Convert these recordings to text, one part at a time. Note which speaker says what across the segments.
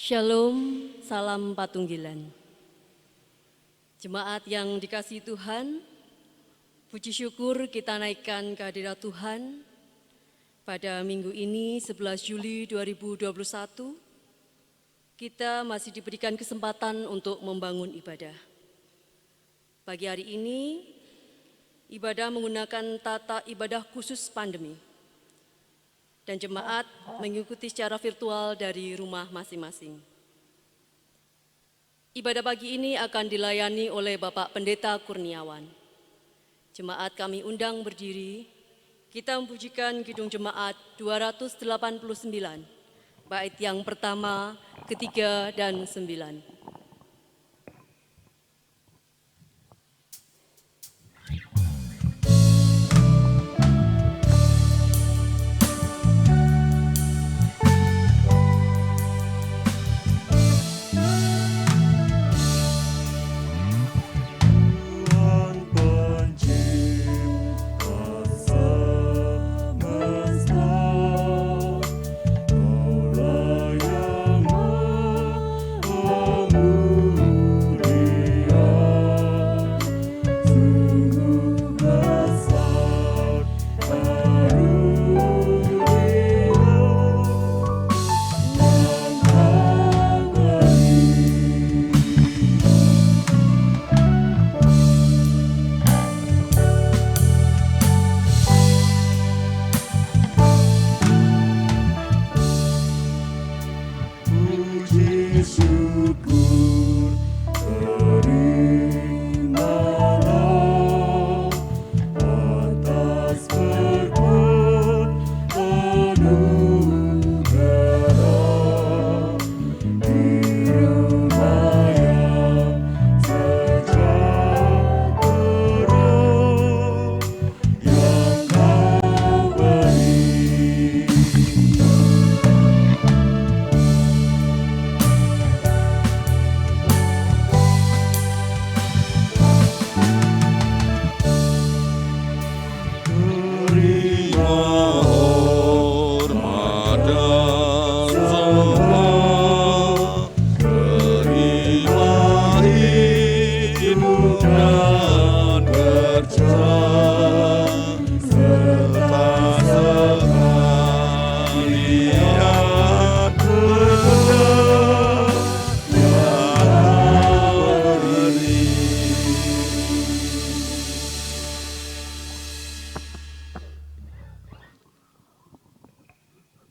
Speaker 1: Shalom, salam patunggilan. Jemaat yang dikasihi Tuhan, puji syukur kita naikkan kehadirat Tuhan pada minggu ini 11 Juli 2021. Kita masih diberikan kesempatan untuk membangun ibadah. Pagi hari ini, ibadah menggunakan tata ibadah khusus pandemi. Dan jemaat mengikuti secara virtual dari rumah masing-masing. Ibadah pagi ini akan dilayani oleh Bapak Pendeta Kurniawan. Jemaat kami undang berdiri, kita mempujikan Kidung Jemaat 289, bait yang pertama, ketiga, dan 9.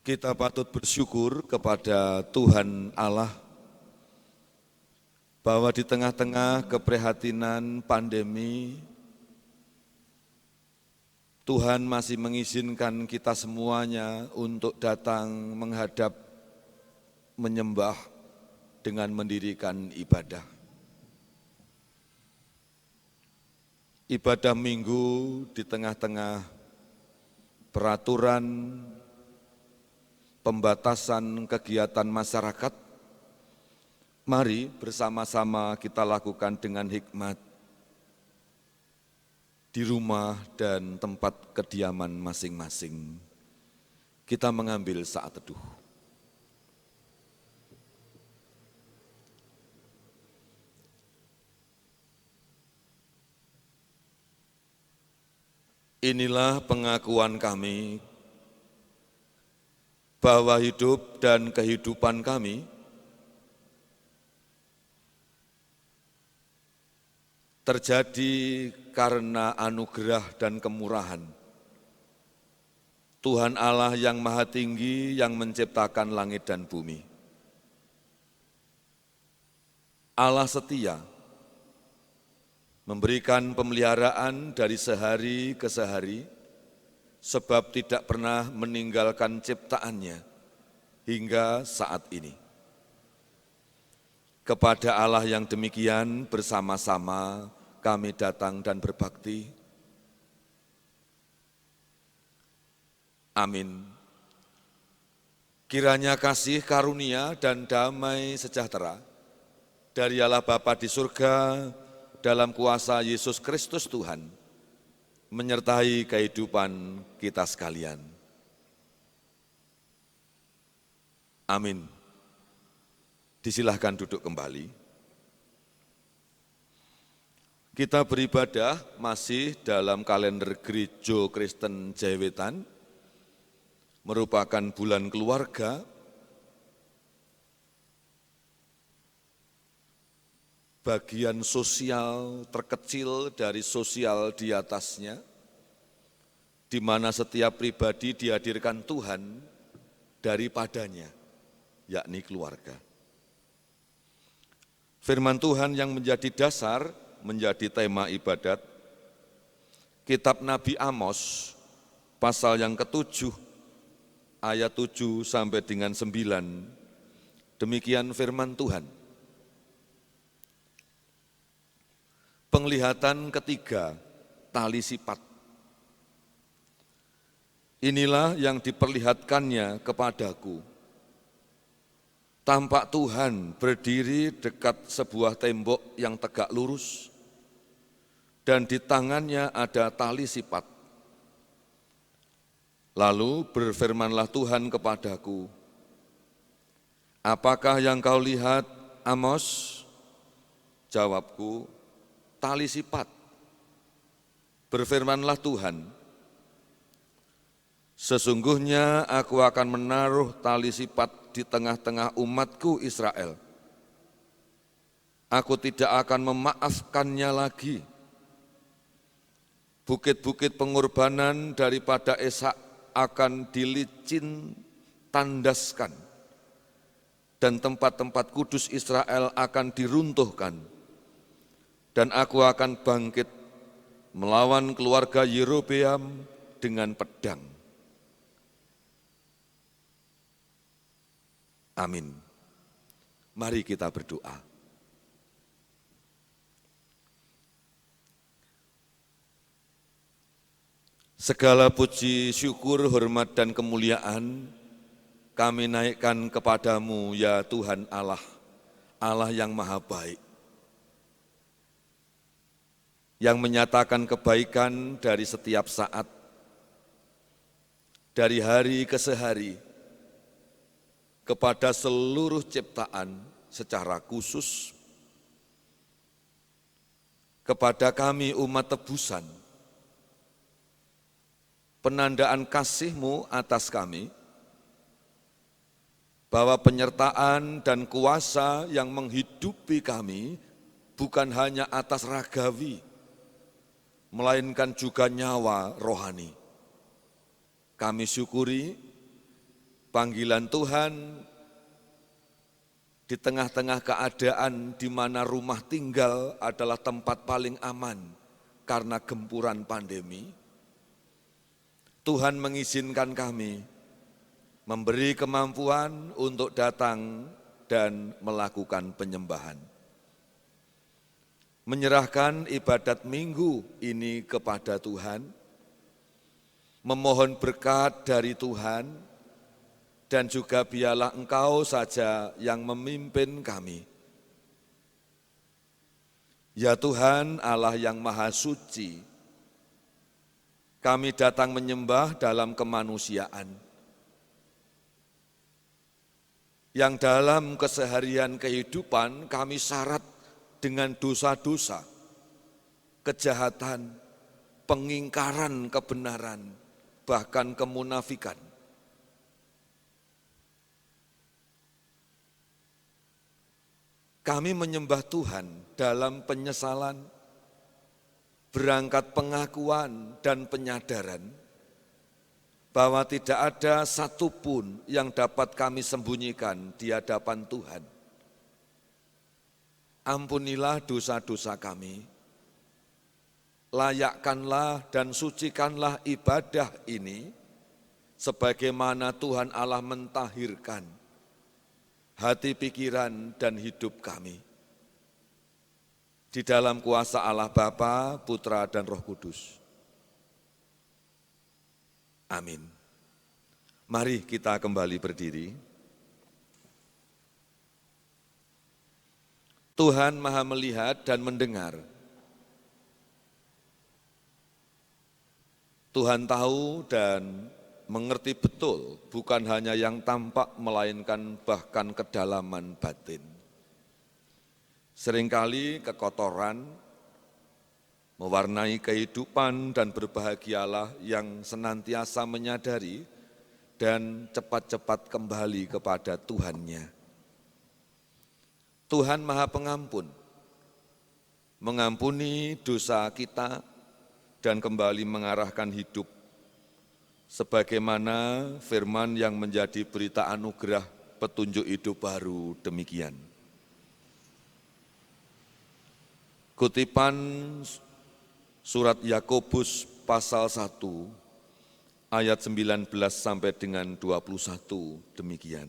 Speaker 2: Kita patut bersyukur kepada Tuhan Allah bahwa di tengah-tengah keprihatinan pandemi, Tuhan masih mengizinkan kita semuanya untuk datang menghadap, menyembah dengan mendirikan ibadah. Ibadah minggu di tengah-tengah peraturan pembatasan kegiatan masyarakat, mari bersama-sama kita lakukan dengan hikmat di rumah dan tempat kediaman masing-masing. Kita mengambil saat teduh. Inilah pengakuan kami bahwa hidup dan kehidupan kami terjadi karena anugerah dan kemurahan Tuhan Allah yang Maha Tinggi yang menciptakan langit dan bumi. Allah setia, memberikan pemeliharaan dari sehari ke sehari, sebab tidak pernah meninggalkan ciptaannya hingga saat ini. Kepada Allah yang demikian bersama-sama kami datang dan berbakti. Amin. Kiranya kasih karunia dan damai sejahtera dari Allah Bapa di surga dalam kuasa Yesus Kristus Tuhan menyertai kehidupan kita sekalian. Amin. Disilahkan duduk kembali. Kita beribadah masih dalam kalender Gereja Kristen Jayawetan, merupakan bulan keluarga. Bagian sosial terkecil dari sosial di atasnya, di mana setiap pribadi dihadirkan Tuhan daripadanya, yakni keluarga. Firman Tuhan yang menjadi dasar, menjadi tema ibadat, Kitab Nabi Amos, pasal yang ke-7, ayat 7 sampai dengan 9, demikian firman Tuhan. Penglihatan ketiga, tali sifat. Inilah yang diperlihatkannya kepadaku. Tampak Tuhan berdiri dekat sebuah tembok yang tegak lurus, dan di tangannya ada tali sifat. Lalu berfirmanlah Tuhan kepadaku, apakah yang kau lihat, Amos? Jawabku, tali sifat. Berfirmanlah Tuhan, sesungguhnya aku akan menaruh tali sifat di tengah-tengah umatku Israel. Aku tidak akan memaafkannya lagi. Bukit-bukit pengorbanan daripada Eshak akan dilicin tandaskan, dan tempat-tempat kudus Israel akan diruntuhkan. Dan aku akan bangkit melawan keluarga Yerobeam dengan pedang. Amin. Mari kita berdoa. Segala puji, syukur, hormat, dan kemuliaan kami naikkan kepadamu, ya Tuhan Allah, Allah yang maha baik, yang menyatakan kebaikan dari setiap saat, dari hari ke hari, kepada seluruh ciptaan secara khusus, kepada kami umat tebusan, penandaan kasih-Mu atas kami, bahwa penyertaan dan kuasa yang menghidupi kami bukan hanya atas ragawi, melainkan juga nyawa rohani. Kami syukuri panggilan Tuhan di tengah-tengah keadaan di mana rumah tinggal adalah tempat paling aman karena gempuran pandemi. Tuhan mengizinkan kami memberi kemampuan untuk datang dan melakukan penyembahan. Menyerahkan ibadat minggu ini kepada Tuhan, memohon berkat dari Tuhan, dan juga biarlah Engkau saja yang memimpin kami. Ya Tuhan Allah yang Maha Suci, kami datang menyembah dalam kemanusiaan, yang dalam keseharian kehidupan kami syarat dengan dosa-dosa, kejahatan, pengingkaran kebenaran, bahkan kemunafikan. Kami menyembah Tuhan dalam penyesalan, berangkat pengakuan dan penyadaran bahwa tidak ada satupun yang dapat kami sembunyikan di hadapan Tuhan. Ampunilah dosa-dosa kami, layakkanlah dan sucikanlah ibadah ini, sebagaimana Tuhan Allah mentahirkan hati, pikiran, dan hidup kami. Di dalam kuasa Allah Bapa, Putra, dan Roh Kudus. Amin. Mari kita kembali berdiri. Tuhan Maha melihat dan mendengar. Tuhan tahu dan mengerti betul, bukan hanya yang tampak, melainkan bahkan kedalaman batin. Seringkali kekotoran mewarnai kehidupan dan berbahagialah yang senantiasa menyadari dan cepat-cepat kembali kepada Tuhannya. Tuhan Maha Pengampun, mengampuni dosa kita dan kembali mengarahkan hidup sebagaimana firman yang menjadi berita anugerah petunjuk hidup baru demikian. Kutipan surat Yakobus pasal 1 ayat 19 sampai dengan 21 demikian.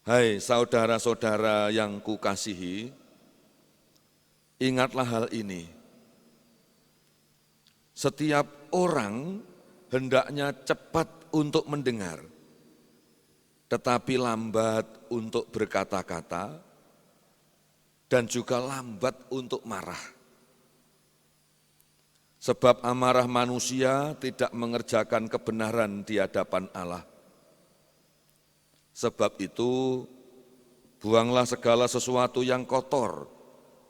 Speaker 2: Hai saudara-saudara yang kukasihi, ingatlah hal ini. Setiap orang hendaknya cepat untuk mendengar, tetapi lambat untuk berkata-kata, dan juga lambat untuk marah. Sebab amarah manusia tidak mengerjakan kebenaran di hadapan Allah. Sebab itu, buanglah segala sesuatu yang kotor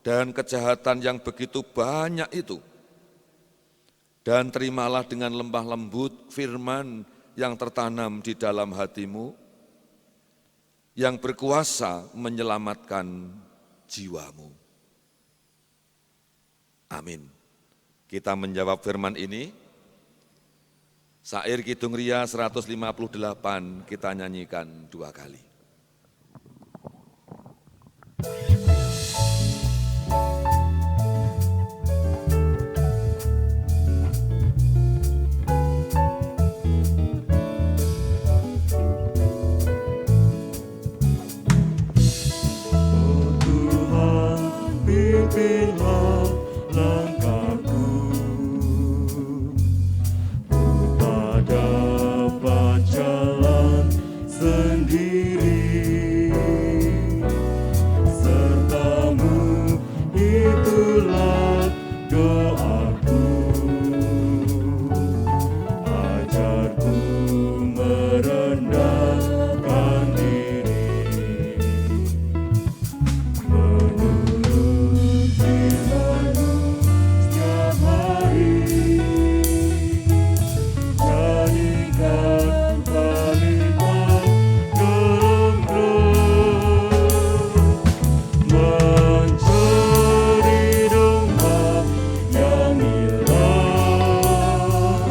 Speaker 2: dan kejahatan yang begitu banyak itu, dan terimalah dengan lemah lembut firman yang tertanam di dalam hatimu, yang berkuasa menyelamatkan jiwamu. Amin. Kita menjawab firman ini. Syair Kidung Ria 158 kita nyanyikan 2 kali.
Speaker 3: Oh Tuhan, pimpinlah langkahku. Dapat jalan sendiri, sertamu itulah doaku. Ajarku merendahkan diri, menurut firman-Mu setiap hari. Jadikan balita dalam roh, mencari domba yang hilang.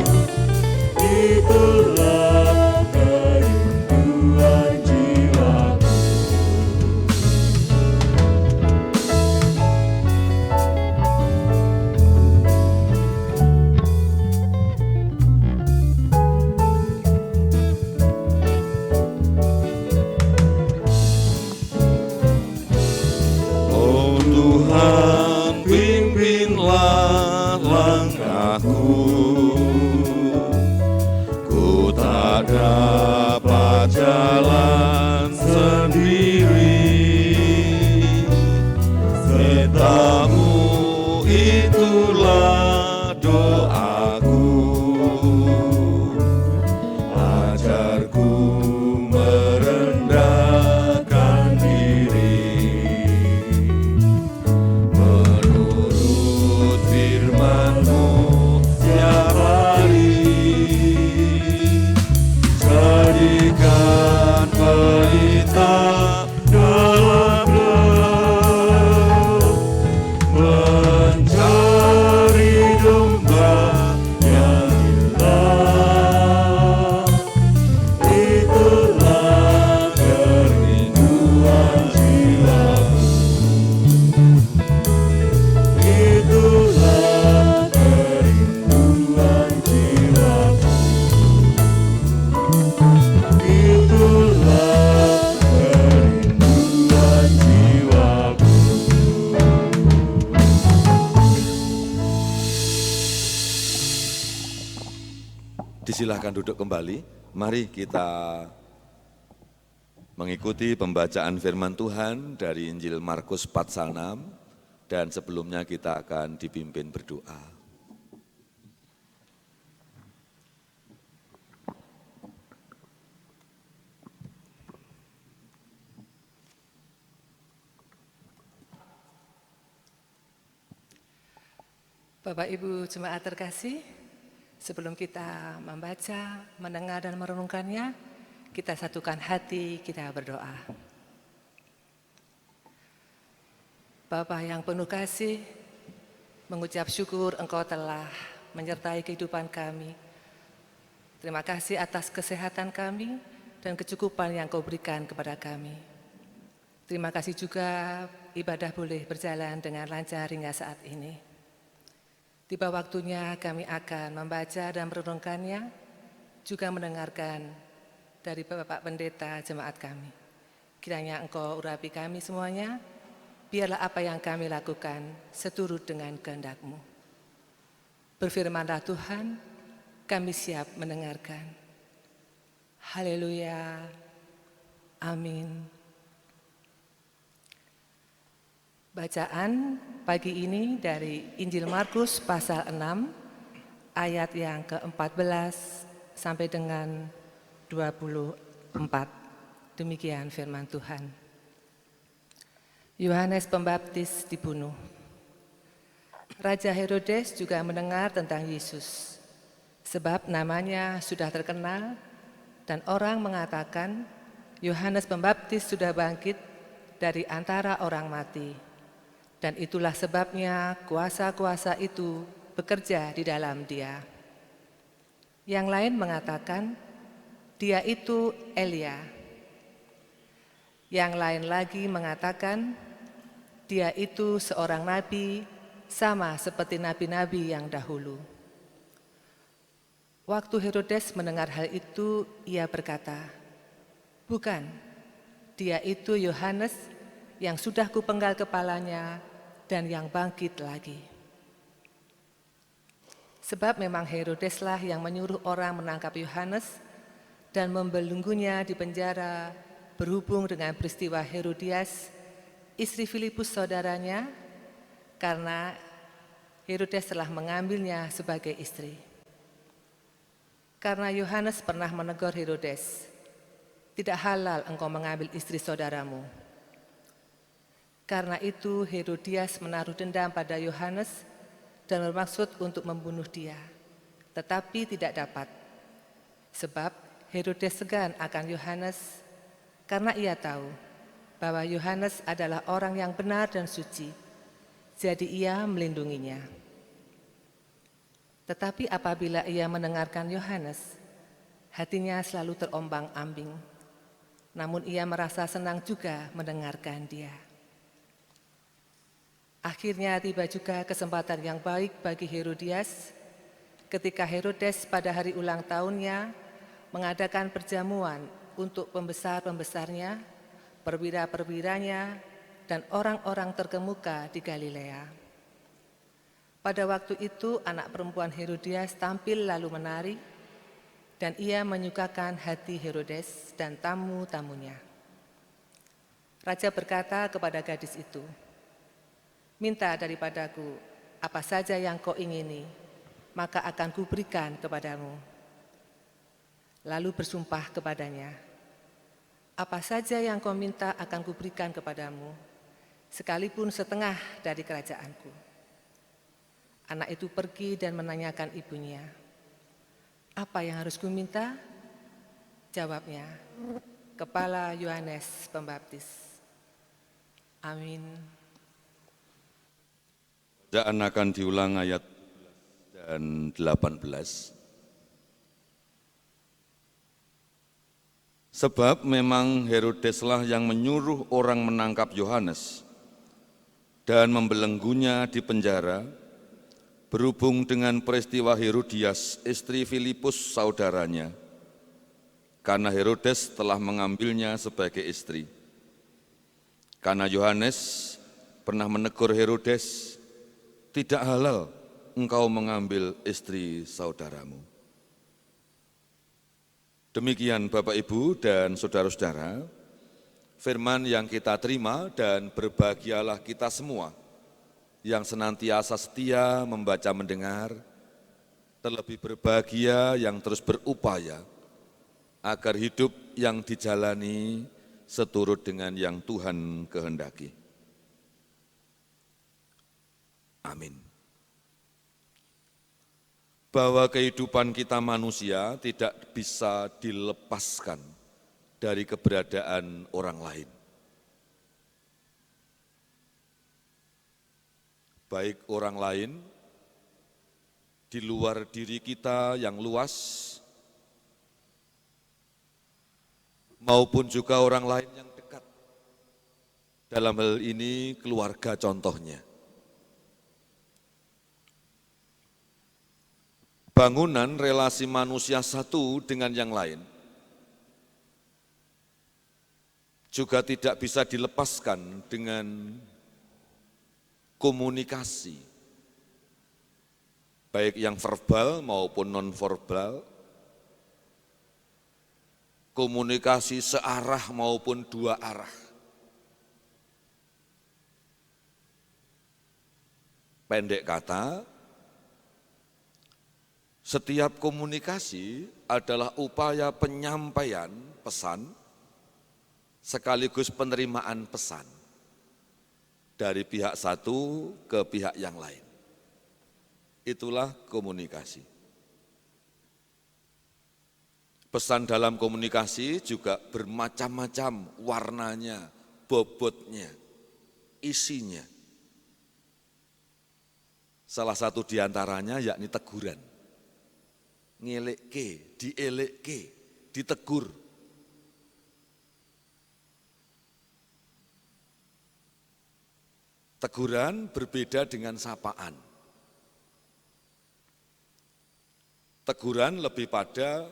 Speaker 3: Itulah kerinduan jiwaku.
Speaker 2: Oh Tuhan, pimpinlah langkahku. Ku tak dapat jalan sendiri. Sertamu itulah doaku. Ajarku merendahkan diri, menurut firman-Mu setiap hari. Jadikan pelita dalam roh, mencari domba yang hilang. Itulah kerinduan jiwaku. Itulah kerinduan jiwaku. Itulah kerinduan jiwaku. Disilahkan duduk kembali. Mari kita mengikuti pembacaan firman Tuhan dari Injil Markus pasal 6, dan sebelumnya kita akan dipimpin berdoa.
Speaker 4: Bapak Ibu Jemaat terkasih, sebelum kita membaca, mendengar dan merenungkannya, kita satukan hati, kita berdoa. Bapa yang penuh kasih, mengucap syukur Engkau telah menyertai kehidupan kami. Terima kasih atas kesehatan kami dan kecukupan yang Kau berikan kepada kami. Terima kasih juga ibadah boleh berjalan dengan lancar hingga saat ini. Tiba waktunya kami akan membaca dan merenungkannya, juga mendengarkan dari Bapak Pendeta jemaat kami. Kiranya Engkau urapi kami semuanya, biarlah apa yang kami lakukan seturut dengan kehendak-Mu. Berfirmanlah Tuhan, kami siap mendengarkan. Haleluya, amin. Bacaan pagi ini dari Injil Markus pasal 6, ayat yang ke-14 sampai dengan 24. Demikian firman Tuhan. Yohanes Pembaptis dibunuh. Raja Herodes juga mendengar tentang Yesus, sebab namanya sudah terkenal dan orang mengatakan Yohanes Pembaptis sudah bangkit dari antara orang mati. Dan itulah sebabnya kuasa-kuasa itu bekerja di dalam dia. Yang lain mengatakan dia itu Elia. Yang lain lagi mengatakan dia itu seorang nabi sama seperti nabi-nabi yang dahulu. Waktu Herodes mendengar hal itu, ia berkata, "Bukan, dia itu Yohanes yang sudah kupenggal kepalanya dan yang bangkit lagi." Sebab memang Herodeslah yang menyuruh orang menangkap Yohanes dan membelenggunya di penjara berhubung dengan peristiwa Herodias, istri Filipus saudaranya, karena Herodes telah mengambilnya sebagai istri. Karena Yohanes pernah menegur Herodes, "Tidak halal engkau mengambil istri saudaramu." Karena itu Herodias menaruh dendam pada Yohanes dan bermaksud untuk membunuh dia, tetapi tidak dapat. Sebab Herodes segan akan Yohanes karena ia tahu bahwa Yohanes adalah orang yang benar dan suci, jadi ia melindunginya. Tetapi apabila ia mendengarkan Yohanes, hatinya selalu terombang-ambing, namun ia merasa senang juga mendengarkan dia. Akhirnya tiba juga kesempatan yang baik bagi Herodias ketika Herodes pada hari ulang tahunnya mengadakan perjamuan untuk pembesar-pembesarnya, perwira-perwiranya, dan orang-orang terkemuka di Galilea. Pada waktu itu anak perempuan Herodias tampil lalu menari, dan ia menyukakan hati Herodes dan tamu-tamunya. Raja berkata kepada gadis itu, "Minta daripadaku apa saja yang kau ingini, maka akan kuberikan kepadamu." Lalu bersumpah kepadanya, "Apa saja yang kau minta akan kuberikan kepadamu, sekalipun setengah dari kerajaanku." Anak itu pergi dan menanyakan ibunya, "Apa yang harus kuminta?" Jawabnya, "Kepala Yohanes Pembaptis." Amin.
Speaker 2: Bacaan akan diulang ayat dan 18. Sebab memang Herodeslah yang menyuruh orang menangkap Yohanes dan membelenggunya di penjara berhubung dengan peristiwa Herodias, istri Filipus saudaranya, karena Herodes telah mengambilnya sebagai istri. Karena Yohanes pernah menegur Herodes, "Tidak halal engkau mengambil istri saudaramu." Demikian Bapak Ibu dan saudara-saudara, firman yang kita terima, dan berbahagialah kita semua yang senantiasa setia membaca mendengar, terlebih berbahagia yang terus berupaya agar hidup yang dijalani seturut dengan yang Tuhan kehendaki. Amin. bahwa kehidupan kita manusia tidak bisa dilepaskan dari keberadaan orang lain. Baik orang lain di luar diri kita yang luas, maupun juga orang lain yang dekat. Dalam hal ini keluarga contohnya. Bangunan relasi manusia satu dengan yang lain juga tidak bisa dilepaskan dengan komunikasi, baik yang verbal maupun non-verbal, komunikasi searah maupun dua arah. Pendek kata, setiap komunikasi adalah upaya penyampaian pesan sekaligus penerimaan pesan dari pihak satu ke pihak yang lain. Itulah komunikasi. Pesan dalam komunikasi juga bermacam-macam warnanya, bobotnya, isinya. Salah satu diantaranya yakni teguran. Ngelekke, dielekke, ditegur. Teguran berbeda dengan sapaan. Teguran lebih pada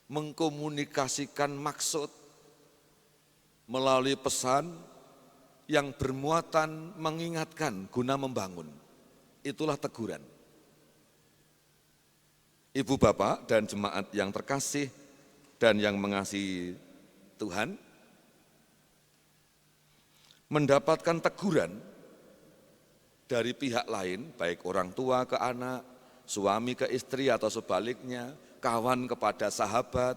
Speaker 2: mengkomunikasikan maksud melalui pesan yang bermuatan mengingatkan guna membangun. Itulah teguran. Ibu, Bapak, dan jemaat yang terkasih dan yang mengasihi Tuhan, mendapatkan teguran dari pihak lain, baik orang tua ke anak, suami ke istri atau sebaliknya, kawan kepada sahabat,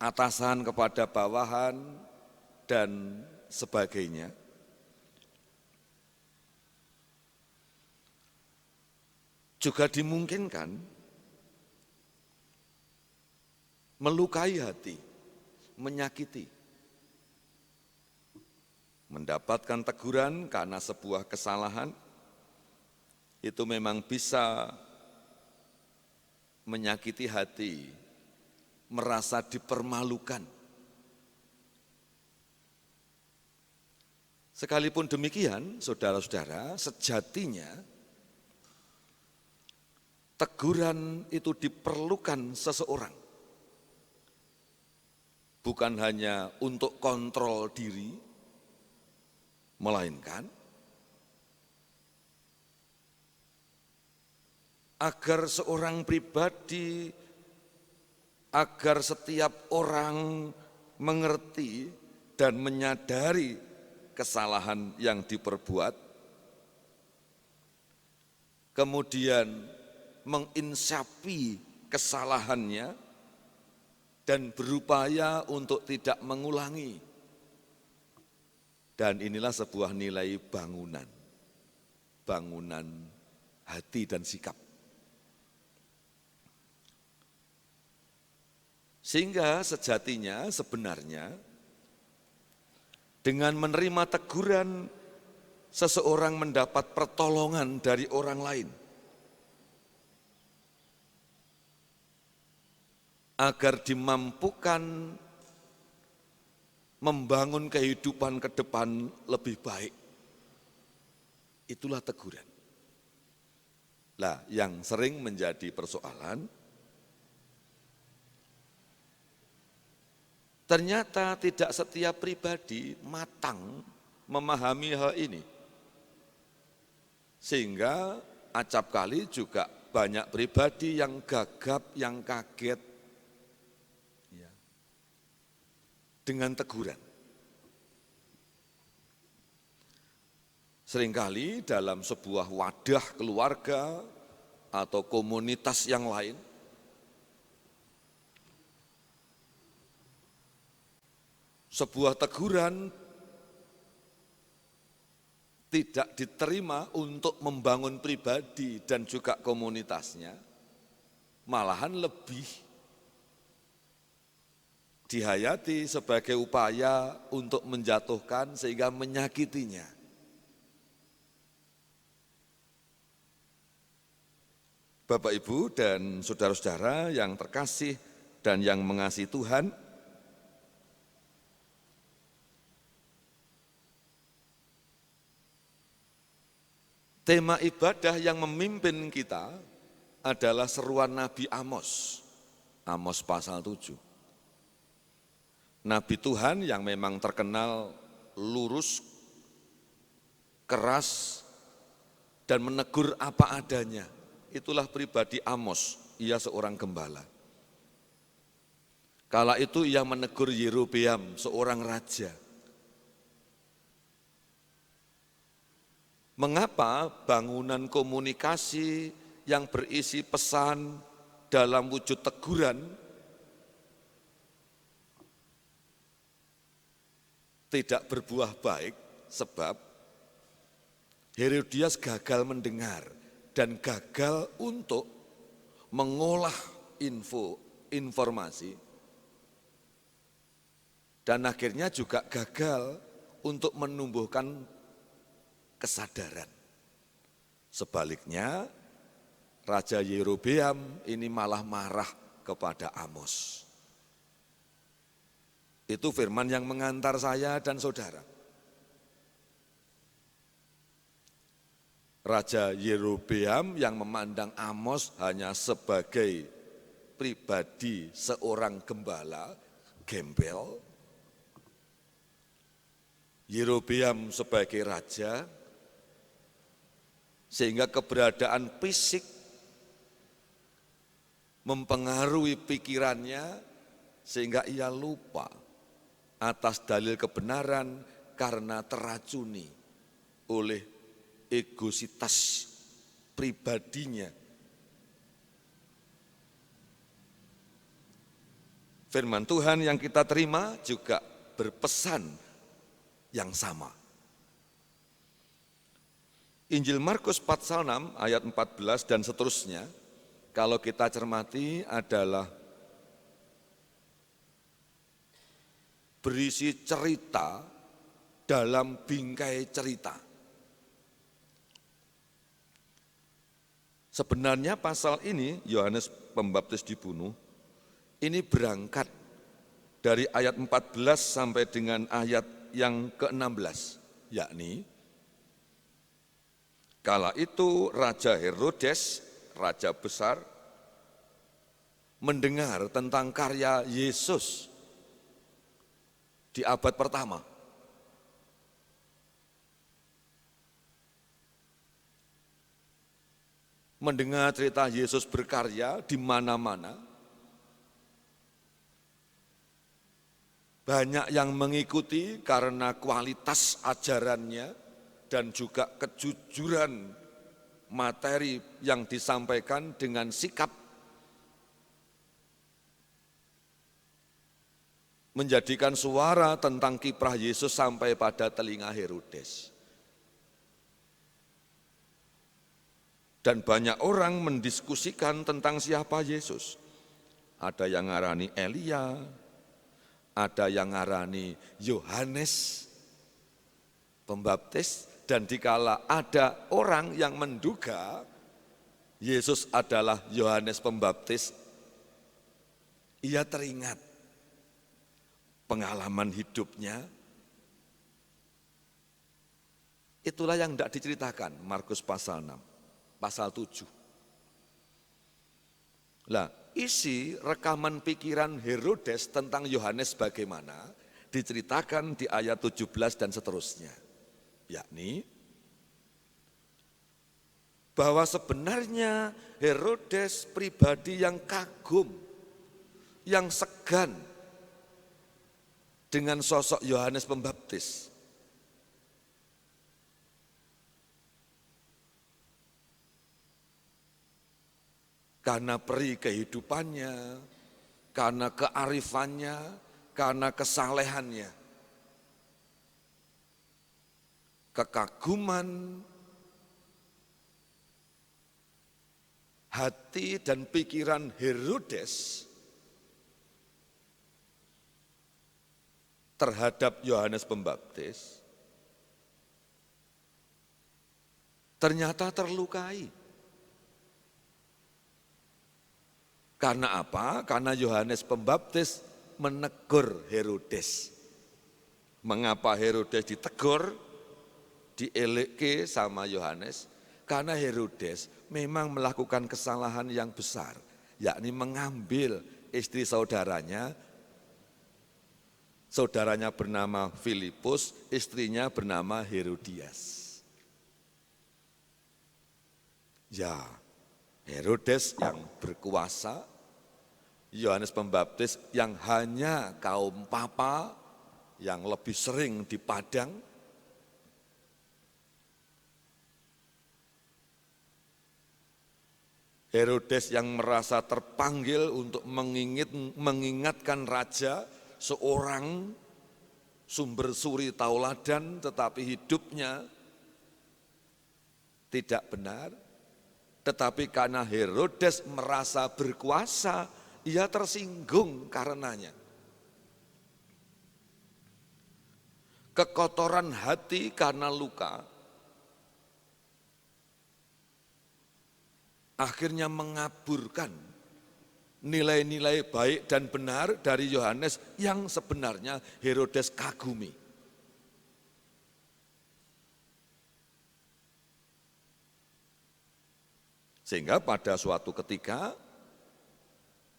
Speaker 2: atasan kepada bawahan, dan sebagainya. Juga dimungkinkan melukai hati, menyakiti. Mendapatkan teguran karena sebuah kesalahan, itu memang bisa menyakiti hati, merasa dipermalukan. Sekalipun demikian, saudara-saudara, sejatinya teguran itu diperlukan seseorang. Bukan hanya untuk kontrol diri, melainkan agar seorang pribadi, agar setiap orang mengerti dan menyadari kesalahan yang diperbuat, kemudian menginsafi kesalahannya, dan berupaya untuk tidak mengulangi. Dan inilah sebuah nilai bangunan hati dan sikap. Sehingga sejatinya sebenarnya dengan menerima teguran, seseorang mendapat pertolongan dari orang lain. Agar dimampukan membangun kehidupan ke depan lebih baik. Itulah teguran. Lah, yang sering menjadi persoalan, ternyata tidak setiap pribadi matang memahami hal ini. Sehingga acap kali juga banyak pribadi yang gagap, yang kaget dengan teguran. Seringkali dalam sebuah wadah keluarga atau komunitas yang lain, sebuah teguran tidak diterima untuk membangun pribadi dan juga komunitasnya, malahan lebih dihayati sebagai upaya untuk menjatuhkan sehingga menyakitinya. Bapak, Ibu, dan saudara-saudara yang terkasih dan yang mengasihi Tuhan, tema ibadah yang memimpin kita adalah seruan Nabi Amos, Amos pasal 7. Nabi Tuhan yang memang terkenal lurus, keras, dan menegur apa adanya. Itulah pribadi Amos, ia seorang gembala. Kala itu ia menegur Yerobeam, seorang raja. Mengapa bangunan komunikasi yang berisi pesan dalam wujud teguran tidak berbuah baik? Sebab Herodias gagal mendengar dan gagal untuk mengolah informasi, dan akhirnya juga gagal untuk menumbuhkan kesadaran. Sebaliknya, Raja Yerobeam ini malah marah kepada Amos. Itu firman yang mengantar saya dan saudara. Raja Yerobeam yang memandang Amos hanya sebagai pribadi seorang gembala, gembel. Yerobeam sebagai raja, sehingga keberadaan fisik mempengaruhi pikirannya, sehingga ia lupa atas dalil kebenaran karena teracuni oleh egositas pribadinya. Firman Tuhan yang kita terima juga berpesan yang sama. Injil Markus pasal 6 ayat 14 dan seterusnya, kalau kita cermati adalah berisi cerita dalam bingkai cerita. Sebenarnya pasal ini, Yohanes Pembaptis dibunuh, ini berangkat dari ayat 14 sampai dengan ayat yang ke-16, yakni kala itu Raja Herodes, raja besar, mendengar tentang karya Yesus di abad pertama. Mendengar cerita Yesus berkarya di mana-mana, banyak yang mengikuti karena kualitas ajarannya dan juga kejujuran materi yang disampaikan dengan sikap menjadikan suara tentang kiprah Yesus sampai pada telinga Herodes. Dan banyak orang mendiskusikan tentang siapa Yesus. Ada yang ngarani Elia, ada yang ngarani Yohanes Pembaptis, dan dikala ada orang yang menduga Yesus adalah Yohanes Pembaptis, ia teringat pengalaman hidupnya. Itulah yang tidak diceritakan Markus pasal 6. Pasal 7. Lah, isi rekaman pikiran Herodes tentang Yohanes bagaimana diceritakan di ayat 17 dan seterusnya. Yakni bahwa sebenarnya Herodes pribadi yang kagum, yang segan dengan sosok Yohanes Pembaptis. Karena peri kehidupannya, karena kearifannya, karena kesalehannya. kekaguman hati dan pikiran Herodes terhadap Yohanes Pembaptis ternyata terlukai. Karena apa? Karena Yohanes Pembaptis menegur Herodes. Mengapa Herodes ditegur, dieleke sama Yohanes? Karena Herodes memang melakukan kesalahan yang besar, yakni mengambil istri saudaranya bernama Filipus, istrinya bernama Herodias. Ya, Herodes yang berkuasa, Yohanes Pembaptis yang hanya kaum papa, yang lebih sering di padang. Herodes yang merasa terpanggil untuk mengingatkan raja, seorang sumber suri tauladan tetapi hidupnya tidak benar. Tetapi karena Herodes merasa berkuasa, ia tersinggung karenanya. Kekotoran hati karena luka akhirnya mengaburkan nilai-nilai baik dan benar dari Yohanes yang sebenarnya Herodes kagumi. Sehingga pada suatu ketika,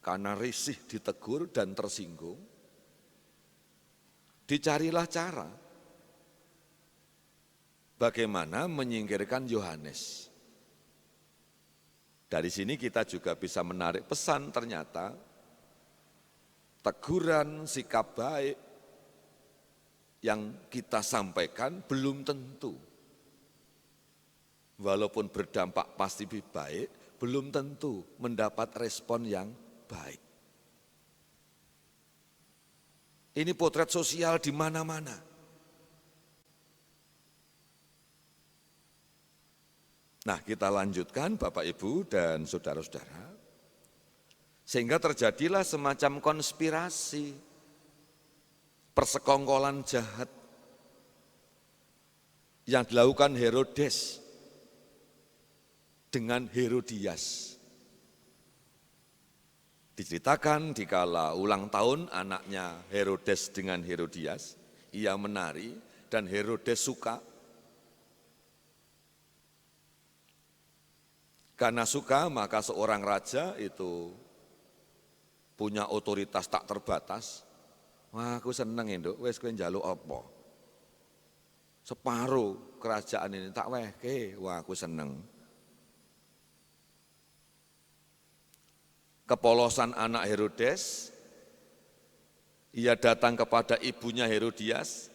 Speaker 2: karena risih ditegur dan tersinggung, dicarilah cara bagaimana menyingkirkan Yohanes. Dari sini kita juga bisa menarik pesan ternyata teguran sikap baik yang kita sampaikan belum tentu. Walaupun berdampak pasti baik, belum tentu mendapat respon yang baik. Ini potret sosial di mana-mana. Nah, kita lanjutkan Bapak Ibu dan saudara-saudara. Sehingga terjadilah semacam konspirasi, persekongkolan jahat yang dilakukan Herodes dengan Herodias. Diceritakan dikala ulang tahun anaknya Herodes dengan Herodias, ia menari dan Herodes suka. Karena suka maka seorang raja itu punya otoritas tak terbatas. Wah, aku seneng nduk, wis kowe njaluk apa? Separuh kerajaan ini tak wehke, wah aku seneng. Kepolosan anak Herodes, ia datang kepada ibunya Herodias,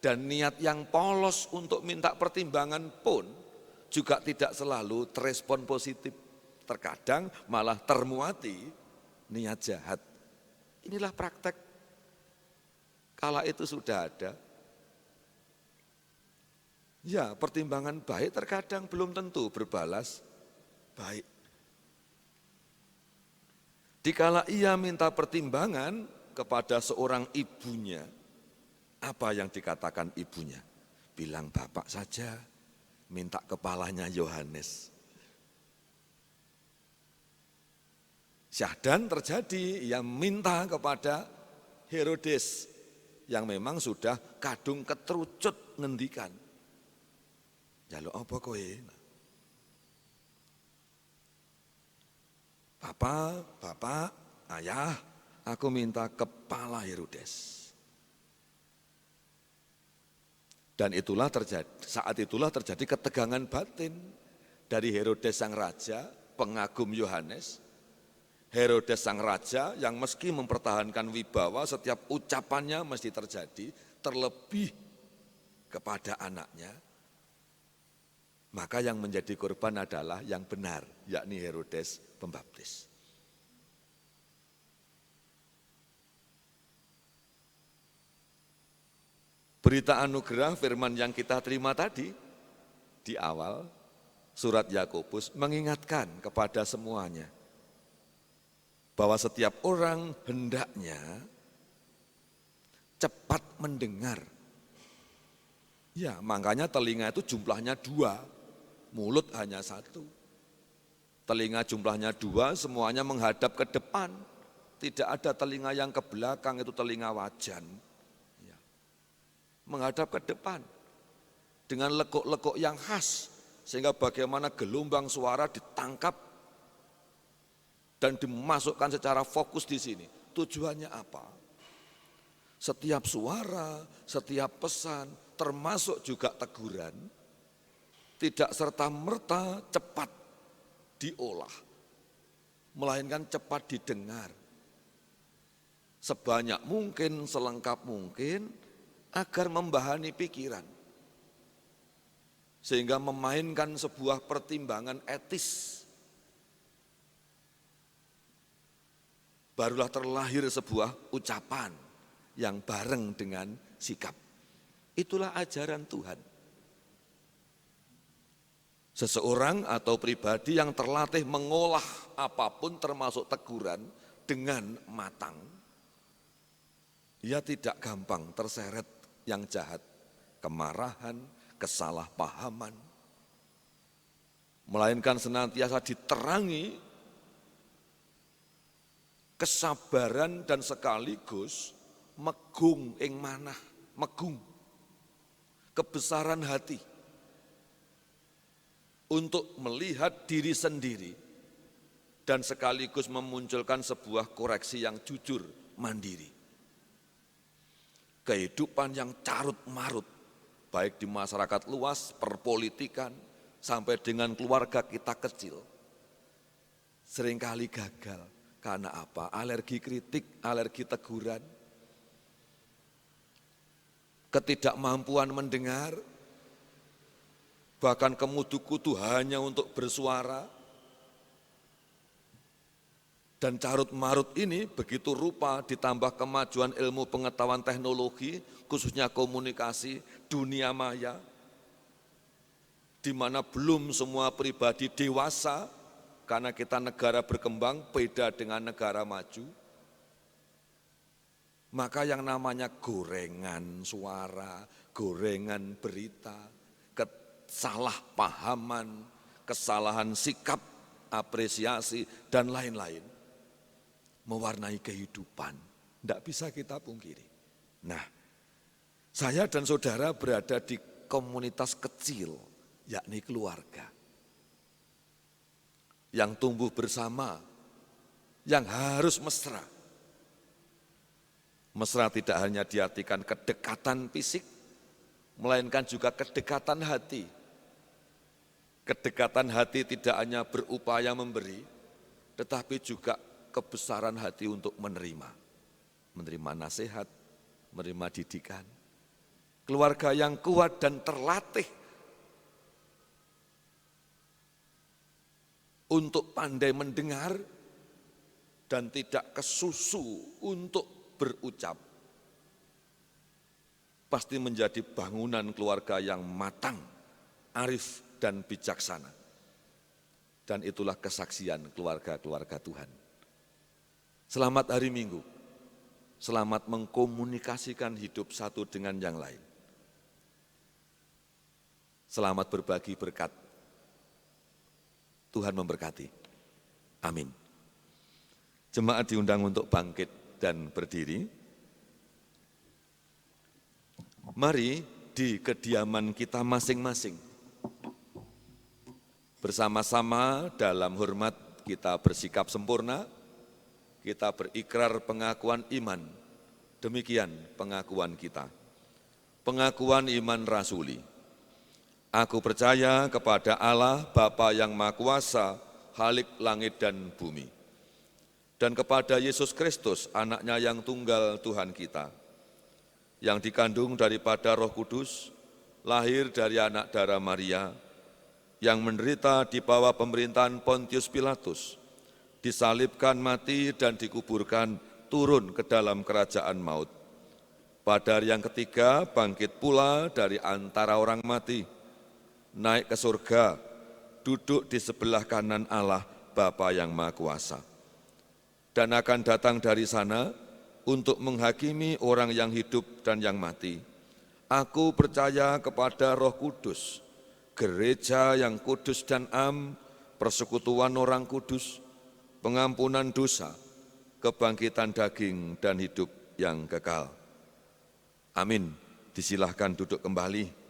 Speaker 2: dan niat yang polos untuk minta pertimbangan pun juga tidak selalu terespon positif. Terkadang malah termuati niat jahat. Inilah praktek kala itu sudah ada. Ya, pertimbangan baik terkadang belum tentu berbalas baik. Dikala ia minta pertimbangan kepada seorang ibunya, apa yang dikatakan ibunya? Bilang bapak saja, minta kepalanya Yohanes. Syahdan terjadi, ia minta kepada Herodes yang memang sudah kadung ketrucut ngendikan. Jaluk apa kowe? Bapak, ayah, aku minta kepala Herodes. Dan saat itulah terjadi ketegangan batin dari Herodes sang raja, pengagum Yohanes. Herodes sang raja yang meski mempertahankan wibawa, setiap ucapannya mesti terjadi, terlebih kepada anaknya. Maka yang menjadi korban adalah yang benar, yakni Herodes Pembaptis. Berita anugerah firman yang kita terima tadi di awal surat Yakobus mengingatkan kepada semuanya bahwa setiap orang hendaknya cepat mendengar. Ya, makanya telinga itu jumlahnya 2, mulut hanya 1. Telinga jumlahnya 2, semuanya menghadap ke depan. Tidak ada telinga yang ke belakang, itu telinga wajan. Ya. Menghadap ke depan dengan lekuk-lekuk yang khas, sehingga bagaimana gelombang suara ditangkap dan dimasukkan secara fokus di sini. Tujuannya apa? Setiap suara, setiap pesan, termasuk juga teguran, tidak serta-merta cepat diolah, melainkan cepat didengar. Sebanyak mungkin, selengkap mungkin, agar membahani pikiran. Sehingga memainkan sebuah pertimbangan etis. Barulah terlahir sebuah ucapan yang bareng dengan sikap. Itulah ajaran Tuhan. Seseorang atau pribadi yang terlatih mengolah apapun termasuk teguran dengan matang, dia tidak gampang terseret yang jahat, kemarahan, kesalahpahaman, melainkan senantiasa diterangi kesabaran dan sekaligus megung ing manah, megung kebesaran hati untuk melihat diri sendiri dan sekaligus memunculkan sebuah koreksi yang jujur, mandiri. Kehidupan yang carut marut, baik di masyarakat luas, perpolitikan, sampai dengan keluarga kita kecil, seringkali gagal. Karena apa? Alergi kritik, alergi teguran, ketidakmampuan mendengar, bahkan kemudu-kudu hanya untuk bersuara. Dan carut-marut ini begitu rupa ditambah kemajuan ilmu pengetahuan teknologi, khususnya komunikasi, dunia maya, di mana belum semua pribadi dewasa, karena kita negara berkembang beda dengan negara maju. Maka yang namanya gorengan suara, gorengan berita, kesalahpahaman, kesalahan sikap, apresiasi, dan lain-lain, mewarnai kehidupan, tidak bisa kita pungkiri. Nah, saya dan saudara berada di komunitas kecil, yakni keluarga, yang tumbuh bersama, yang harus mesra. Mesra tidak hanya diartikan kedekatan fisik, melainkan juga kedekatan hati. Kedekatan hati tidak hanya berupaya memberi, tetapi juga kebesaran hati untuk menerima nasihat, menerima didikan. Keluarga yang kuat dan terlatih untuk pandai mendengar dan tidak kesusu untuk berucap, pasti menjadi bangunan keluarga yang matang, arif dan bijaksana. Dan itulah kesaksian keluarga-keluarga Tuhan. Selamat hari Minggu, selamat mengkomunikasikan hidup satu dengan yang lain. Selamat berbagi berkat. Tuhan memberkati. Amin. Jemaat diundang untuk bangkit dan berdiri. Mari di kediaman kita masing-masing, bersama-sama dalam hormat kita bersikap sempurna, kita berikrar pengakuan iman. Demikian pengakuan kita. Pengakuan iman rasuli. Aku percaya kepada Allah Bapa yang Maha Kuasa, Khalik langit dan bumi, dan kepada Yesus Kristus, anaknya yang tunggal Tuhan kita, yang dikandung daripada Roh Kudus, lahir dari anak darah Maria, yang menderita di bawah pemerintahan Pontius Pilatus, disalibkan, mati, dan dikuburkan, turun ke dalam kerajaan maut. Pada hari yang ketiga bangkit pula dari antara orang mati, naik ke surga, duduk di sebelah kanan Allah Bapa yang Maha Kuasa. Dan akan datang dari sana untuk menghakimi orang yang hidup dan yang mati. Aku percaya kepada Roh Kudus, gereja yang kudus dan am, persekutuan orang kudus, pengampunan dosa, kebangkitan daging dan hidup yang kekal. Amin. Disilahkan duduk kembali.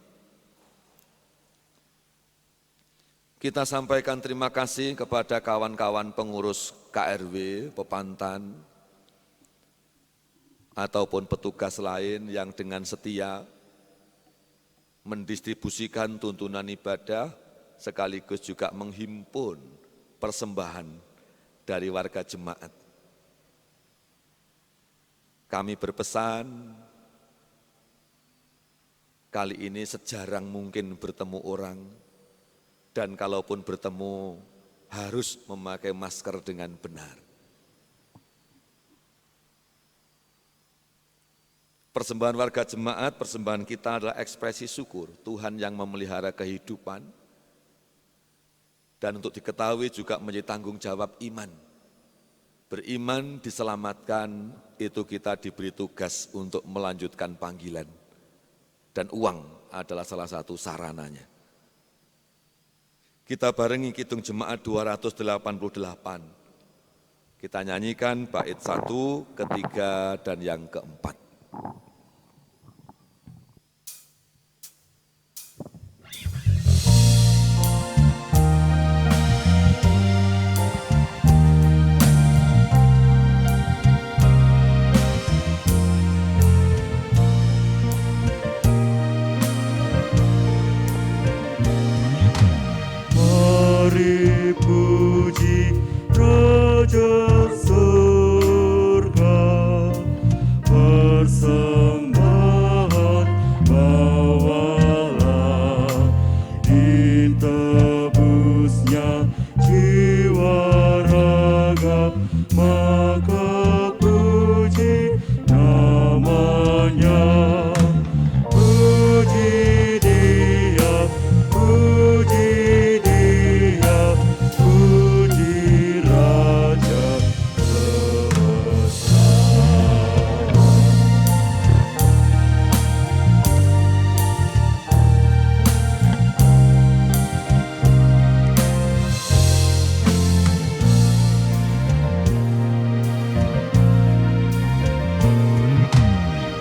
Speaker 2: Kita sampaikan terima kasih kepada kawan-kawan pengurus KRW, Pepantan, ataupun petugas lain yang dengan setia mendistribusikan tuntunan ibadah sekaligus juga menghimpun persembahan dari warga jemaat. Kami berpesan, kali ini sejarang mungkin bertemu orang, dan kalaupun bertemu harus memakai masker dengan benar. Persembahan warga jemaat, persembahan kita adalah ekspresi syukur Tuhan yang memelihara kehidupan, dan untuk diketahui juga menjadi tanggung jawab iman. Beriman diselamatkan, itu kita diberi tugas untuk melanjutkan panggilan. Dan uang adalah salah satu sarananya. Kita barengi Kidung Jemaat 288. Kita nyanyikan bait 1, ketiga, dan yang keempat.
Speaker 3: Mari puji Raja surga, persembahan bawalah, ditebusnya jiwa raga, maka puji namanya. Puji Dia, puji Dia, puji Raja semesta.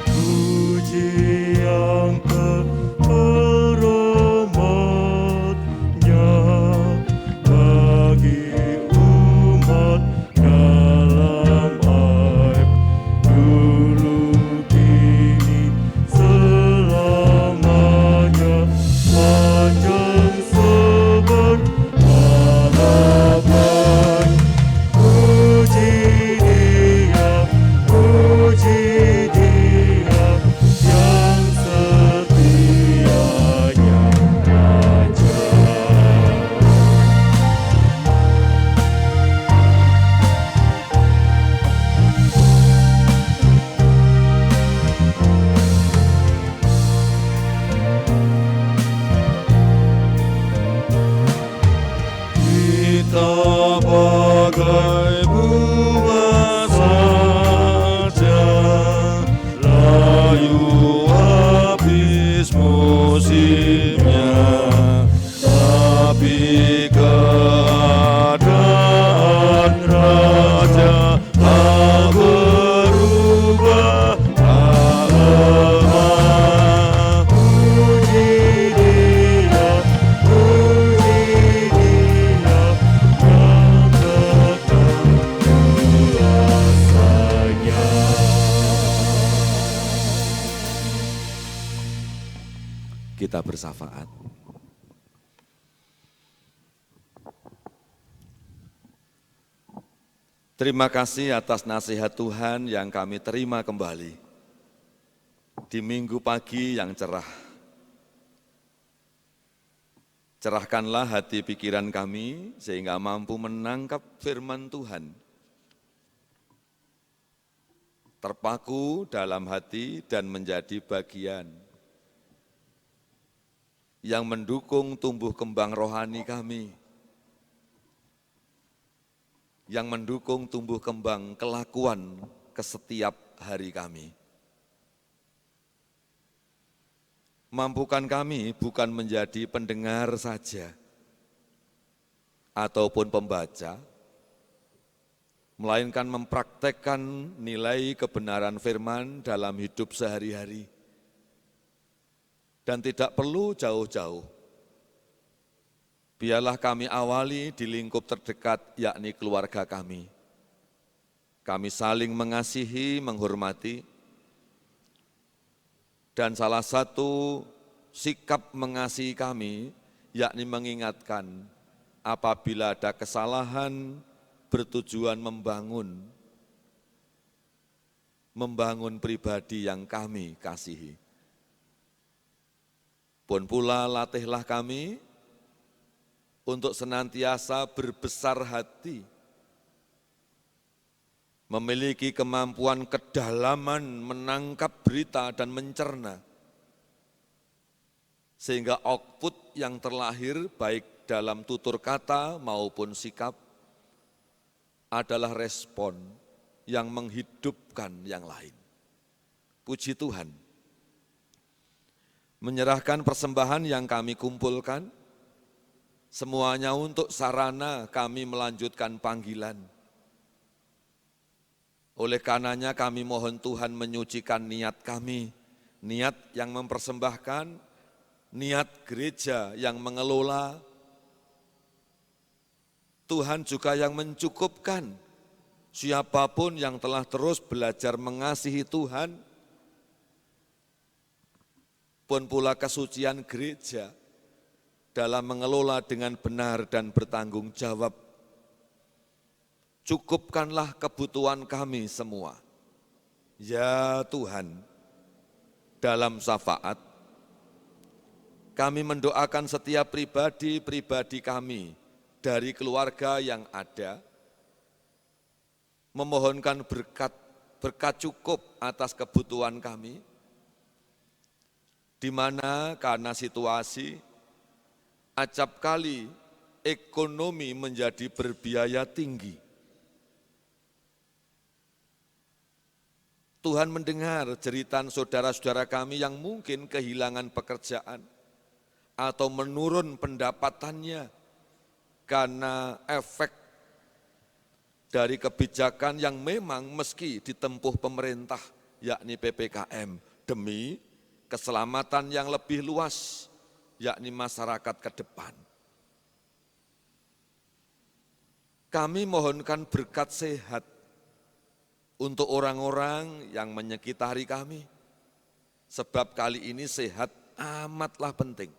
Speaker 3: Puji yang terhormatnya bagi umat dalam aib, dulu kini selamanya, panjang seberharapan. Puji Dia, puji Dia, yang setianya Raja. Kita bagai bunga saja, layu habis musimnya, tapi keadaan Raja tak berubah, tak lemah. Puji Dia, puji Dia, yang kekal kuasanya.
Speaker 2: Kita bersafaat. Terima kasih atas nasihat Tuhan yang kami terima kembali di minggu pagi yang cerah. Cerahkanlah hati pikiran kami sehingga mampu menangkap firman Tuhan terpaku dalam hati dan menjadi bagian yang mendukung tumbuh kembang rohani kami, yang mendukung tumbuh kembang kelakuan ke setiap hari kami. Mampukan kami bukan menjadi pendengar saja ataupun pembaca, melainkan mempraktekkan nilai kebenaran firman dalam hidup sehari-hari. Dan tidak perlu jauh-jauh. Biarlah kami awali di lingkup terdekat, yakni keluarga kami. Kami saling mengasihi, menghormati, dan salah satu sikap mengasihi kami, yakni mengingatkan apabila ada kesalahan bertujuan membangun pribadi yang kami kasihi. Pun pula latihlah kami untuk senantiasa berbesar hati, memiliki kemampuan kedalaman menangkap berita dan mencerna, sehingga output yang terlahir baik dalam tutur kata maupun sikap adalah respon yang menghidupkan yang lain. Puji Tuhan. Menyerahkan persembahan yang kami kumpulkan, semuanya untuk sarana kami melanjutkan panggilan. Oleh karenanya kami mohon Tuhan menyucikan niat kami, niat yang mempersembahkan, niat gereja yang mengelola. Tuhan juga yang mencukupkan siapapun yang telah terus belajar mengasihi Tuhan, pun pula kesucian gereja dalam mengelola dengan benar dan bertanggung jawab. Cukupkanlah kebutuhan kami semua. Ya Tuhan, dalam syafaat, kami mendoakan setiap pribadi-pribadi kami dari keluarga yang ada, memohonkan berkat cukup atas kebutuhan kami, di mana karena situasi acap kali ekonomi menjadi berbiaya tinggi. Tuhan mendengar jeritan saudara-saudara kami yang mungkin kehilangan pekerjaan atau menurun pendapatannya karena efek dari kebijakan yang memang meski ditempuh pemerintah, yakni PPKM, demi keselamatan yang lebih luas, yakni masyarakat ke depan. Kami mohonkan berkat sehat untuk orang-orang yang menyekitari kami, sebab kali ini sehat amatlah penting.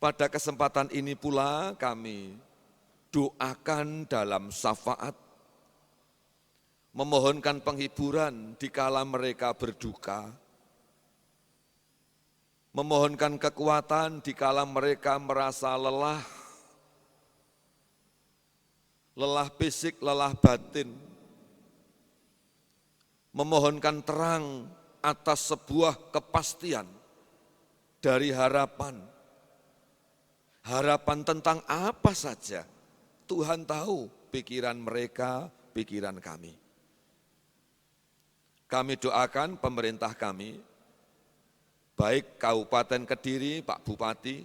Speaker 2: Pada kesempatan ini pula kami doakan dalam syafaat, memohonkan penghiburan di kala mereka berduka, memohonkan kekuatan di kala mereka merasa lelah fisik, lelah batin, memohonkan terang atas sebuah kepastian dari harapan tentang apa saja. Tuhan tahu pikiran mereka, pikiran kami. Kami doakan pemerintah kami, baik Kabupaten Kediri, Pak Bupati,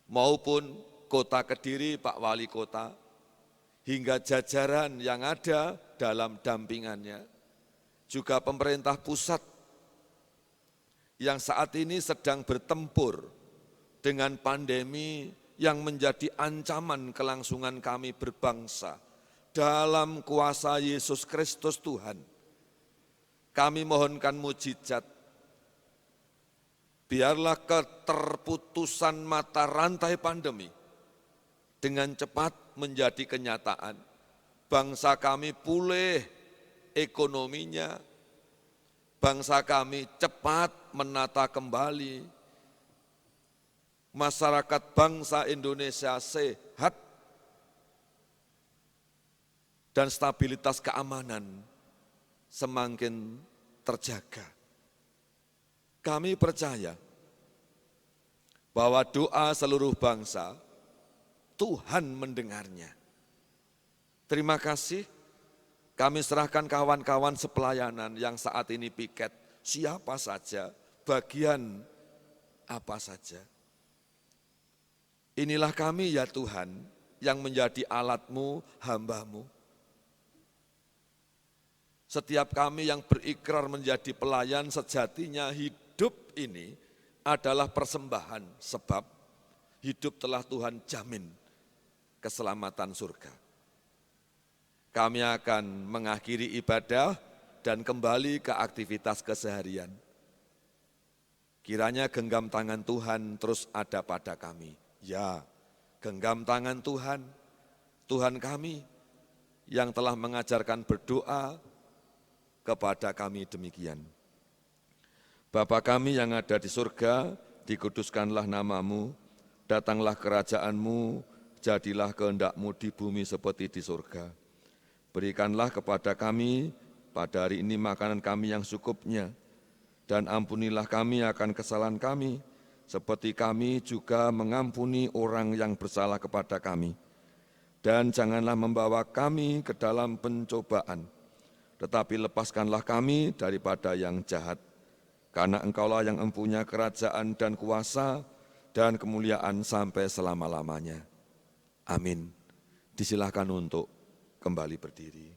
Speaker 2: maupun Kota Kediri, Pak Wali Kota, hingga jajaran yang ada dalam dampingannya, juga pemerintah pusat yang saat ini sedang bertempur dengan pandemi yang menjadi ancaman kelangsungan kami berbangsa. Dalam kuasa Yesus Kristus Tuhan, kami mohonkan mujizat, biarlah keterputusan mata rantai pandemi dengan cepat menjadi kenyataan. Bangsa kami pulih ekonominya, bangsa kami cepat menata kembali, masyarakat bangsa Indonesia sehat, dan stabilitas keamanan semakin terjaga. Kami percaya bahwa doa seluruh bangsa, Tuhan mendengarnya. Terima kasih, kami serahkan kawan-kawan sepelayanan yang saat ini piket, siapa saja, bagian apa saja. Inilah kami ya Tuhan, yang menjadi alat-Mu, hamba-Mu. Setiap kami yang berikrar menjadi pelayan sejatinya hidup ini adalah persembahan, sebab hidup telah Tuhan jamin keselamatan surga. Kami akan mengakhiri ibadah dan kembali ke aktivitas keseharian. Kiranya genggam tangan Tuhan terus ada pada kami. Ya, genggam tangan Tuhan, Tuhan kami yang telah mengajarkan berdoa kepada kami demikian. Bapa kami yang ada di surga, dikuduskanlah nama-Mu, datanglah kerajaan-Mu, jadilah kehendak-Mu di bumi seperti di surga. Berikanlah kepada kami pada hari ini makanan kami yang secukupnya, dan ampunilah kami akan kesalahan kami, seperti kami juga mengampuni orang yang bersalah kepada kami. Dan janganlah membawa kami ke dalam pencobaan, tetapi lepaskanlah kami daripada yang jahat. Karena Engkaulah yang mempunyai kerajaan dan kuasa dan kemuliaan sampai selama-lamanya. Amin. Disilahkan untuk kembali berdiri.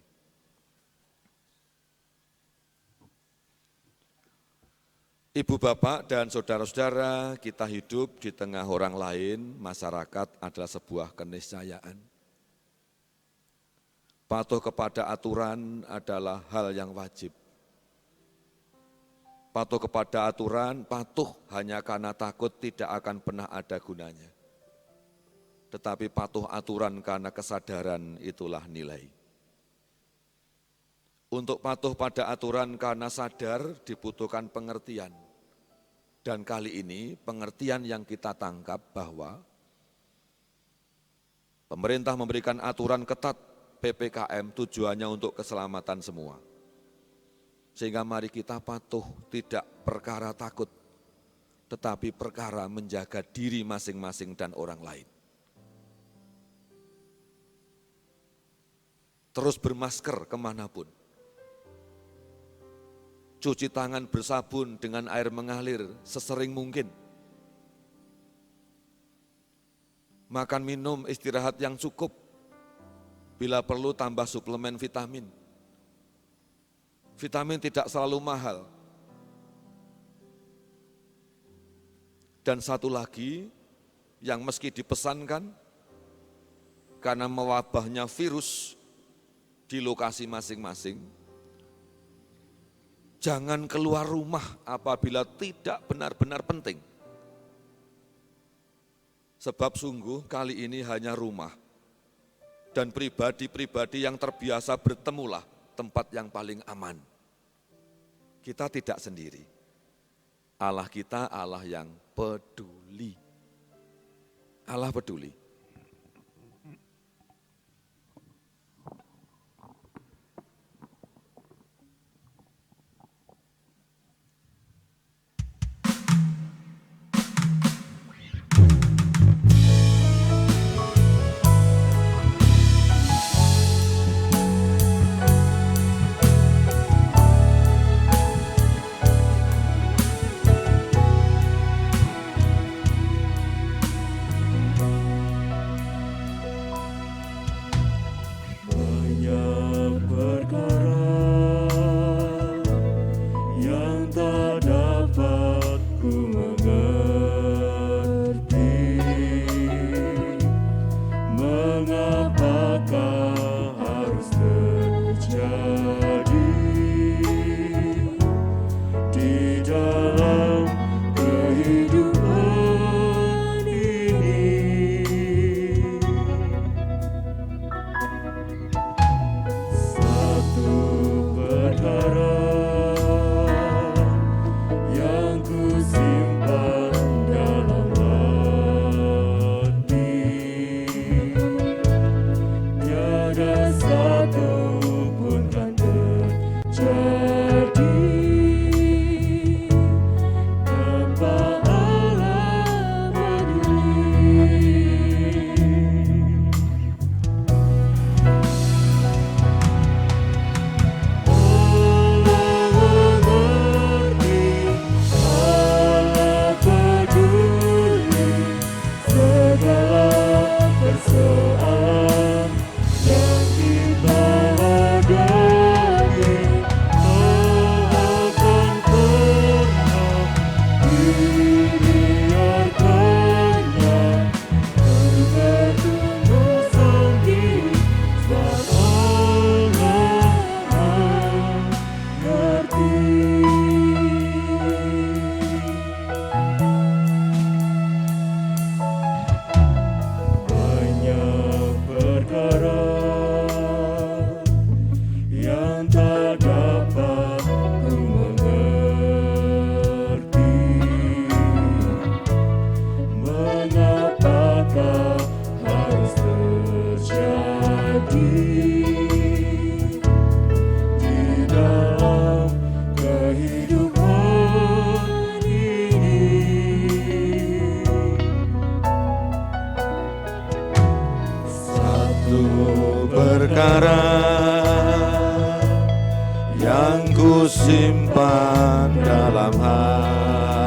Speaker 2: Ibu bapak dan saudara-saudara, kita hidup di tengah orang lain, masyarakat adalah sebuah keniscayaan. Patuh kepada aturan adalah hal yang wajib. Patuh kepada aturan, patuh hanya karena takut tidak akan pernah ada gunanya. Tetapi patuh aturan karena kesadaran itulah nilai. Untuk patuh pada aturan karena sadar dibutuhkan pengertian. Dan kali ini pengertian yang kita tangkap bahwa pemerintah memberikan aturan ketat PPKM tujuannya untuk keselamatan semua. Sehingga mari kita patuh tidak perkara takut, tetapi perkara menjaga diri masing-masing dan orang lain. Terus bermasker kemanapun. Cuci tangan bersabun dengan air mengalir sesering mungkin. Makan minum istirahat yang cukup, bila perlu tambah suplemen vitamin. Vitamin tidak selalu mahal. Dan satu lagi yang meski dipesankan, karena mewabahnya virus di lokasi masing-masing, jangan keluar rumah apabila tidak benar-benar penting. Sebab sungguh kali ini hanya rumah dan pribadi-pribadi yang terbiasa bertemulah tempat yang paling aman. Kita tidak sendiri. Allah kita Allah yang peduli. Allah peduli.
Speaker 3: di dalam kehidupan ini.
Speaker 2: Satu perkara yang ku simpan dalam hati,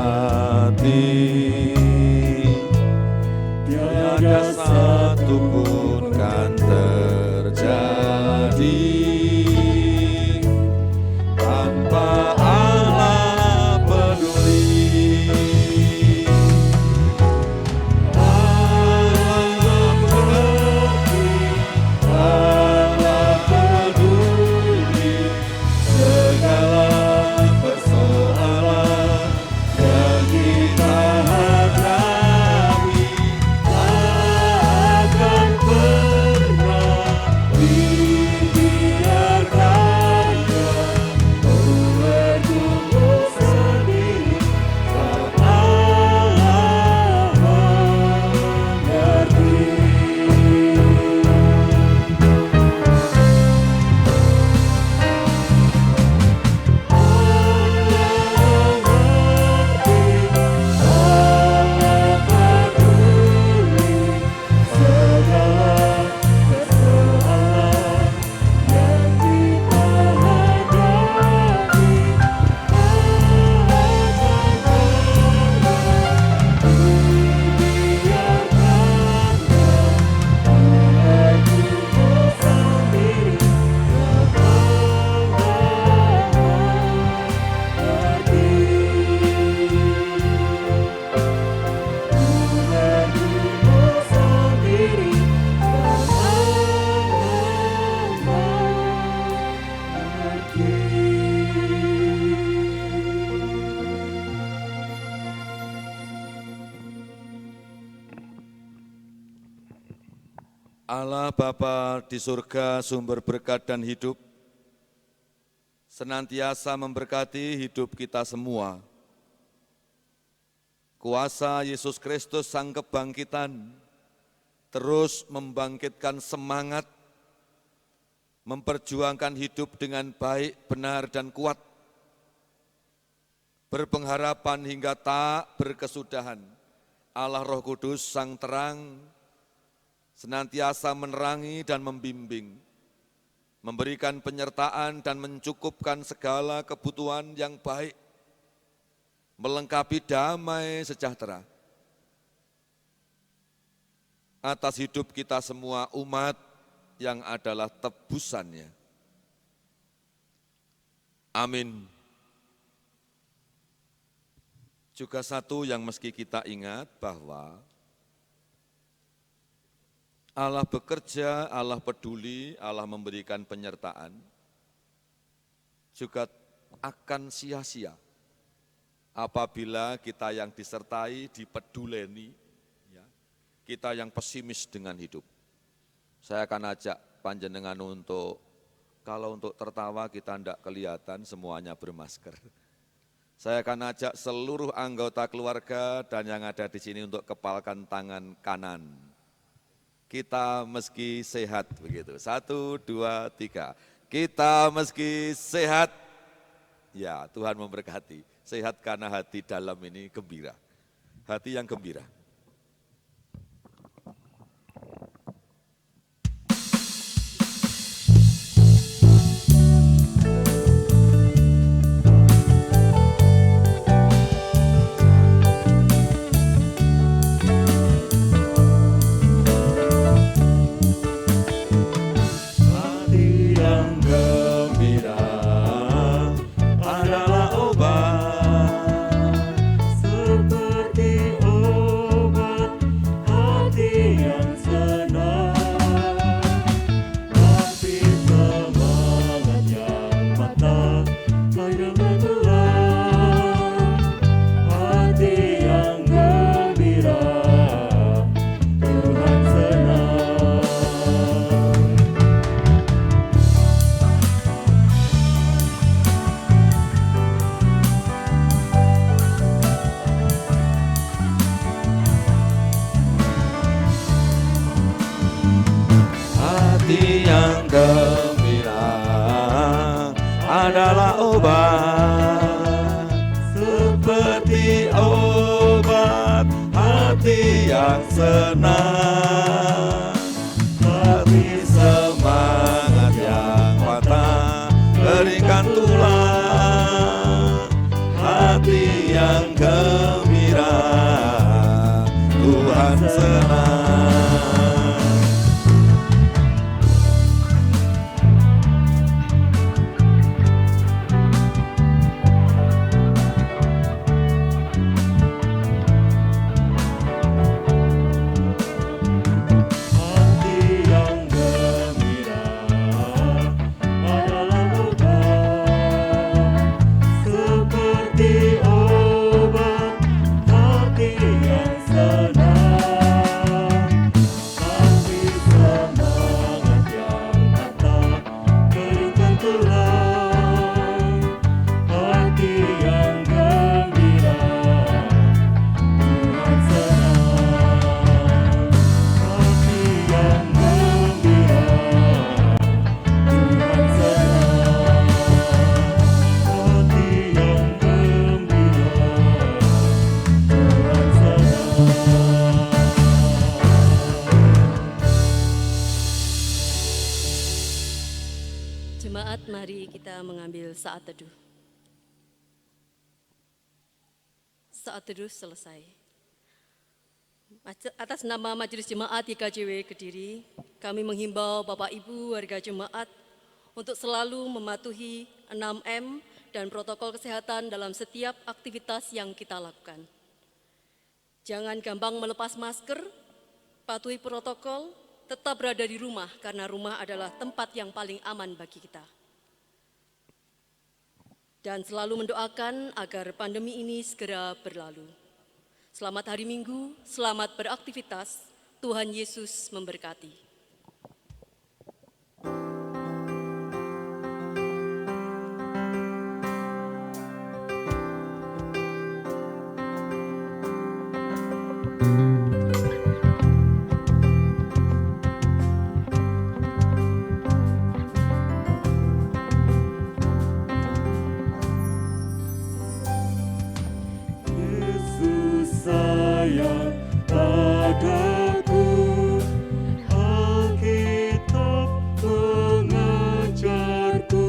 Speaker 2: tiada satu pun kan terjadi tanpa Allah peduli. Allah mengerti, Allah peduli segala persoalan yang kita hadapi.
Speaker 3: Akan pernah dibiarkannya bertumbuh sendiri karena Allah mengerti.
Speaker 2: Allah Bapa di surga, sumber berkat dan hidup, senantiasa memberkati hidup kita semua. Kuasa Yesus Kristus Sang Kebangkitan terus membangkitkan semangat, memperjuangkan hidup dengan baik, benar, dan kuat, berpengharapan hingga tak berkesudahan. Allah Roh Kudus Sang Terang senantiasa menerangi dan membimbing, memberikan penyertaan dan mencukupkan segala kebutuhan yang baik, melengkapi damai sejahtera atas hidup kita semua umat yang adalah tebusannya. Amin. Juga satu yang mesti kita ingat bahwa Allah bekerja, Allah peduli, Allah memberikan penyertaan, juga akan sia-sia apabila kita yang disertai, dipeduleni, ya, kita yang pesimis dengan hidup. Saya akan ajak panjenengan kalau untuk tertawa kita tidak kelihatan, semuanya bermasker. Saya akan ajak seluruh anggota keluarga dan yang ada di sini untuk kepalkan tangan kanan. Kita meski sehat begitu. 1, 2, 3. Kita meski sehat. Ya, Tuhan memberkati. Sehat karena hati dalam ini gembira. Hati yang gembira.
Speaker 3: Seperti
Speaker 2: gembira adalah obat, seperti obat hati yang senang. Tapi semangat yang patah berikan tulang, hati yang gembira Tuhan senang.
Speaker 3: Hati yang gembira adalah obat, seperti obat hati yang senang. Tapi semangat yang patah berikan tulang, hati yang gembira Tuhan senang. Hati yang gembira Tuhan senang. Hati yang gembira Tuhan senang.
Speaker 1: Jemaat, mari kita mengambil saat teduh. Saat teduh selesai. Atas nama Majelis Jemaat YKJW Kediri, kami menghimbau Bapak Ibu warga jemaat untuk selalu mematuhi 6M dan protokol kesehatan dalam setiap aktivitas yang kita lakukan. Jangan gampang melepas masker, patuhi protokol, tetap berada di rumah karena rumah adalah tempat yang paling aman bagi kita. Dan selalu mendoakan agar pandemi ini segera berlalu. Selamat hari Minggu, selamat beraktivitas, Tuhan Yesus memberkati.
Speaker 3: Yesus sayang padaku, Alkitab mengajarku,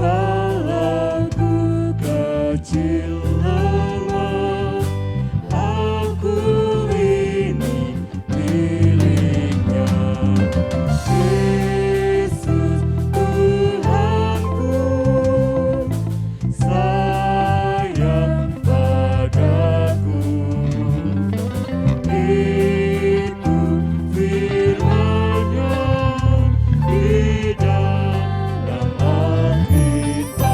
Speaker 3: walau ku kecil lemah, aku ini miliknya. Yesus Tuhanku, sayang padaku. Itu firman-Nya di dalam Alkitab.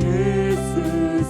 Speaker 3: Yesus